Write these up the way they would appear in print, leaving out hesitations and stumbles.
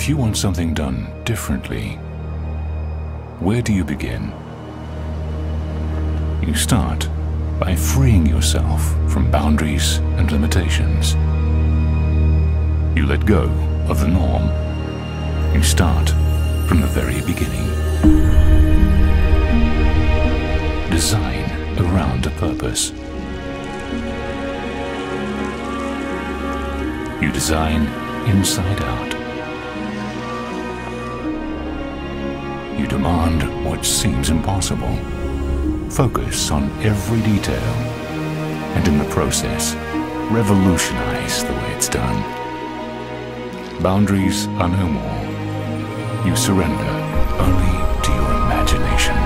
If you want something done differently, where do you begin? You start by freeing yourself from boundaries and limitations. You let go of the norm. You start from the very beginning. Design around a purpose. You design inside out. You demand what seems impossible. Focus on every detail, and in the process, revolutionize the way it's done. Boundaries are no more. You surrender only to your imagination.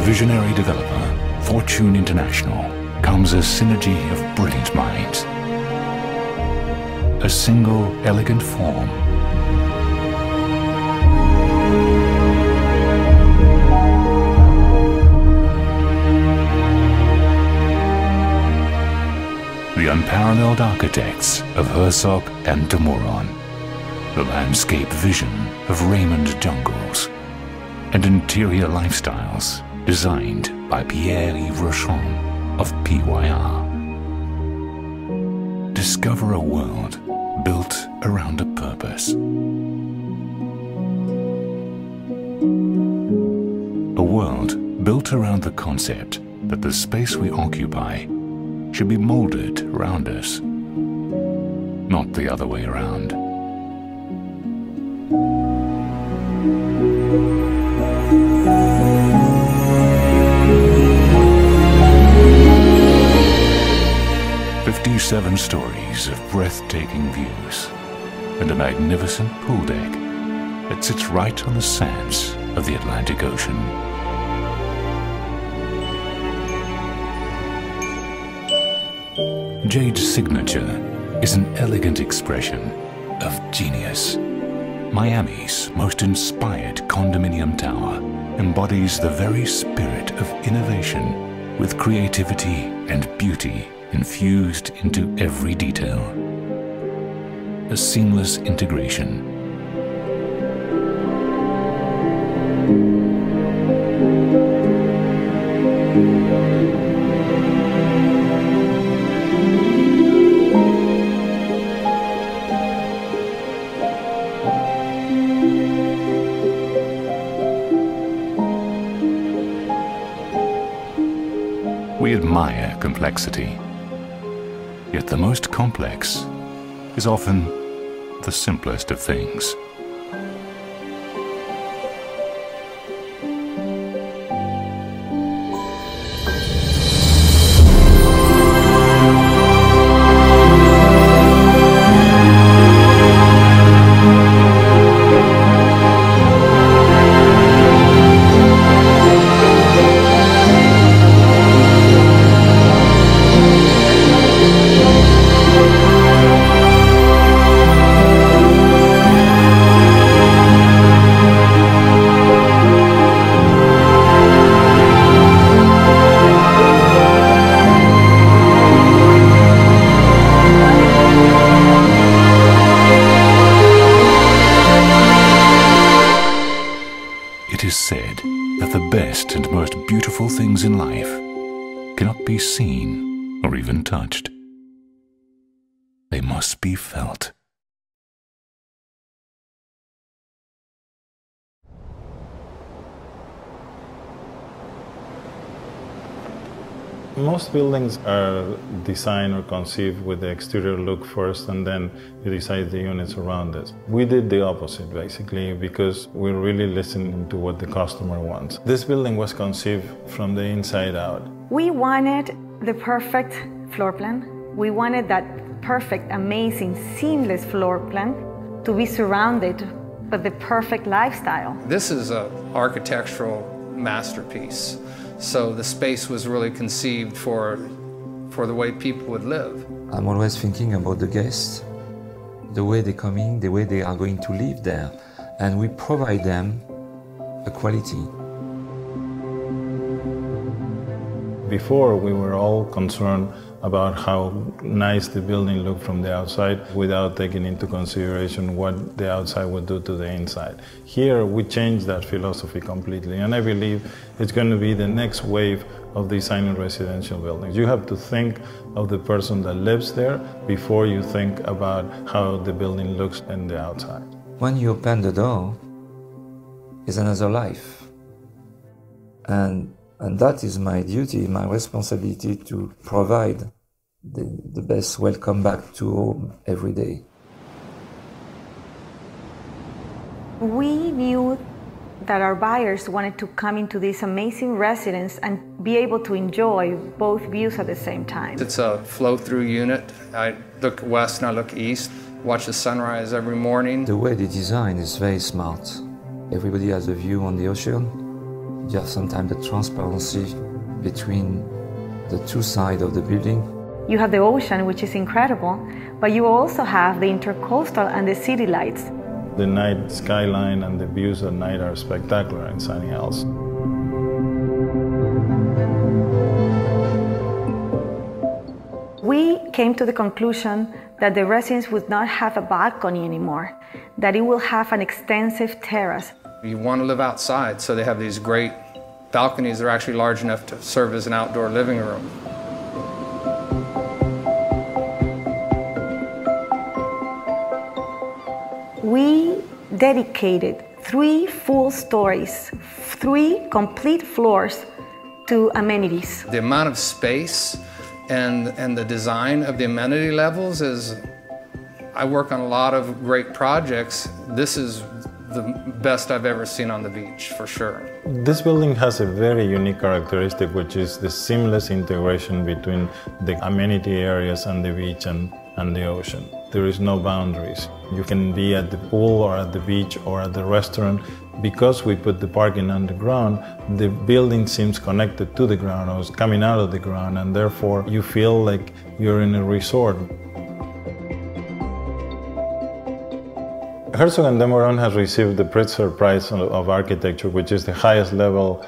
Visionary developer, Fortune International, comes a synergy of brilliant minds. A single, elegant form. The unparalleled architects of Herzog and de Meuron. The landscape vision of Raymond Jungles. And interior lifestyles designed by Pierre-Yves Rochon of PYR. Discover a world built around a purpose. A world built around the concept that the space we occupy should be molded around us, not the other way around. Seven stories of breathtaking views and a magnificent pool deck that sits right on the sands of the Atlantic Ocean. Jade's signature is an elegant expression of genius. Miami's most inspired condominium tower embodies the very spirit of innovation with creativity and beauty infused into every detail. A seamless integration. We admire complexity. Yet the most complex is often the simplest of things. It is said that the best and most beautiful things in life cannot be seen or even touched. They must be felt. Most buildings are designed or conceived with the exterior look first, and then you decide the units around it. We did the opposite, basically, because we're really listening to what the customer wants. This building was conceived from the inside out. We wanted the perfect floor plan. We wanted that perfect, amazing, seamless floor plan to be surrounded by the perfect lifestyle. This is an architectural masterpiece. So the space was really conceived for the way people would live. I'm always thinking about the guests, the way they're coming, the way they are going to live there, and we provide them a quality. Before, we were all concerned about how nice the building looked from the outside without taking into consideration what the outside would do to the inside. Here, we changed that philosophy completely, and I believe it's going to be the next wave of designing residential buildings. You have to think of the person that lives there before you think about how the building looks on the outside. When you open the door, it's another life. And that is my duty, my responsibility to provide the best welcome back to home every day. We knew that our buyers wanted to come into this amazing residence and be able to enjoy both views at the same time. It's a flow-through unit. I look west and I look east, watch the sunrise every morning. The way they design is very smart. Everybody has a view on the ocean. You have sometimes the transparency between the two sides of the building. You have the ocean, which is incredible, but you also have the intercoastal and the city lights. The night skyline and the views at night are spectacular in Sunny Hills. We came to the conclusion that the residence would not have a balcony anymore, that it will have an extensive terrace. You want to live outside, so they have these great balconies that are actually large enough to serve as an outdoor living room. We dedicated 3 full stories, 3 complete floors to amenities. The amount of space and the design of the amenity levels is, I work on a lot of great projects. This is the best I've ever seen on the beach, for sure. This building has a very unique characteristic, which is the seamless integration between the amenity areas and the beach and the ocean. There is no boundaries. You can be at the pool or at the beach or at the restaurant. Because we put the parking underground, the building seems connected to the ground or is coming out of the ground, and therefore you feel like you're in a resort. Herzog & de Meuron has received the Pritzker Prize of Architecture, which is the highest level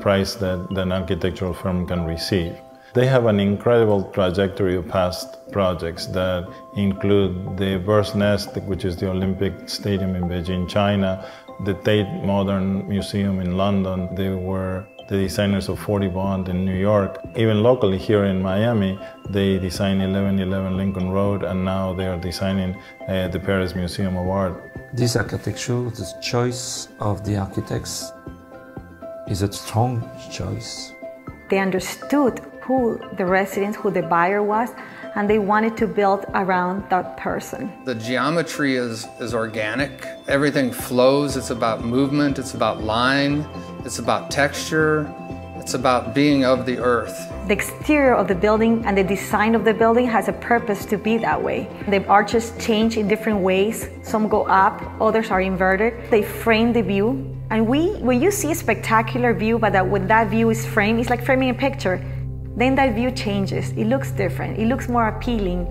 prize that an architectural firm can receive. They have an incredible trajectory of past projects that include the Bird's Nest, which is the Olympic Stadium in Beijing, China, the Tate Modern Museum in London. They were the designers of 40 Bond in New York. Even locally here in Miami, they designed 1111 Lincoln Road, and now they are designing the Paris Museum of Art. This architecture, the choice of the architects, is a strong choice. They understood who the resident, who the buyer was, and they wanted to build around that person. The geometry is organic. Everything flows. It's about movement. It's about line. It's about texture. It's about being of the earth. The exterior of the building and the design of the building has a purpose to be that way. The arches change in different ways. Some go up, others are inverted. They frame the view. And when you see a spectacular view, but when that view is framed, it's like framing a picture. Then that view changes. It looks different. It looks more appealing.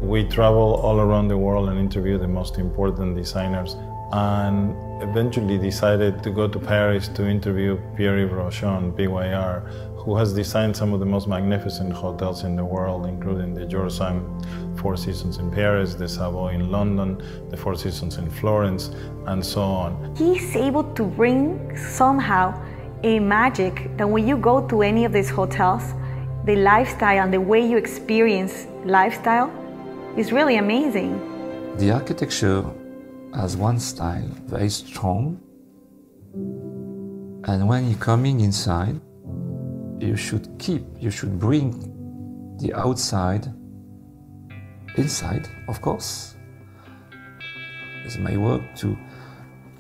We travel all around the world and interview the most important designers, and eventually decided to go to Paris to interview Pierre-Yves Rochon, PYR, who has designed some of the most magnificent hotels in the world, including the Georges V Four Seasons in Paris, the Savoy in London, the Four Seasons in Florence, and so on. He's able to bring somehow a magic that when you go to any of these hotels, the lifestyle and the way you experience lifestyle is really amazing. The architecture has one style, very strong, and when you're coming inside, you should bring the outside inside, of course. It's my work to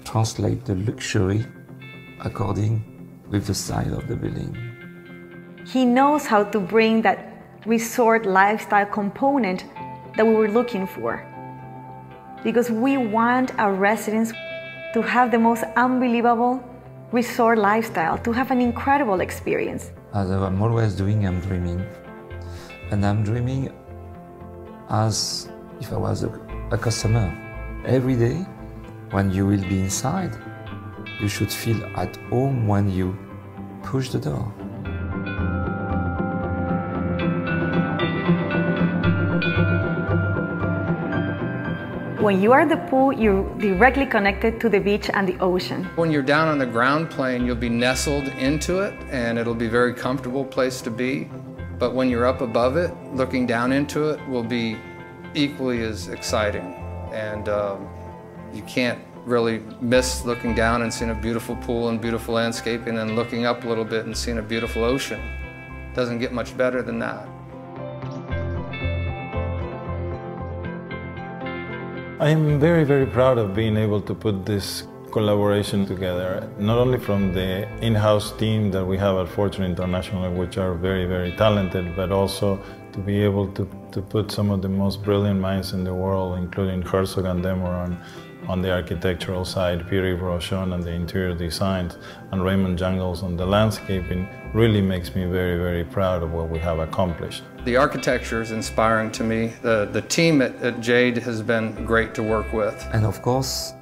translate the luxury according with the style of the building. He knows how to bring that resort lifestyle component that we were looking for. Because we want our residents to have the most unbelievable resort lifestyle, to have an incredible experience. As I'm always doing, I'm dreaming. And I'm dreaming as if I was a customer. Every day, when you will be inside, you should feel at home when you push the door. When you are at the pool, you're directly connected to the beach and the ocean. When you're down on the ground plane, you'll be nestled into it, and it'll be a very comfortable place to be. But when you're up above it, looking down into it will be equally as exciting. And you can't really miss looking down and seeing a beautiful pool and beautiful landscape, and then looking up a little bit and seeing a beautiful ocean. Doesn't get much better than that. I am very, very proud of being able to put this collaboration together, not only from the in-house team that we have at Fortune International, which are very, very talented, but also to be able to put some of the most brilliant minds in the world, including Herzog and Demoran on the architectural side, Pierre Brochon on the interior designs, and Raymond Jungles on the landscaping, really makes me very, very proud of what we have accomplished. The architecture is inspiring to me. The team at Jade has been great to work with. And of course,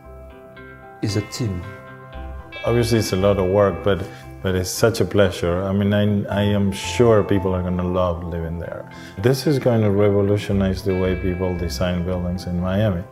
it's a team. Obviously it's a lot of work, but it's such a pleasure. I mean, I am sure people are going to love living there. This is going to revolutionize the way people design buildings in Miami.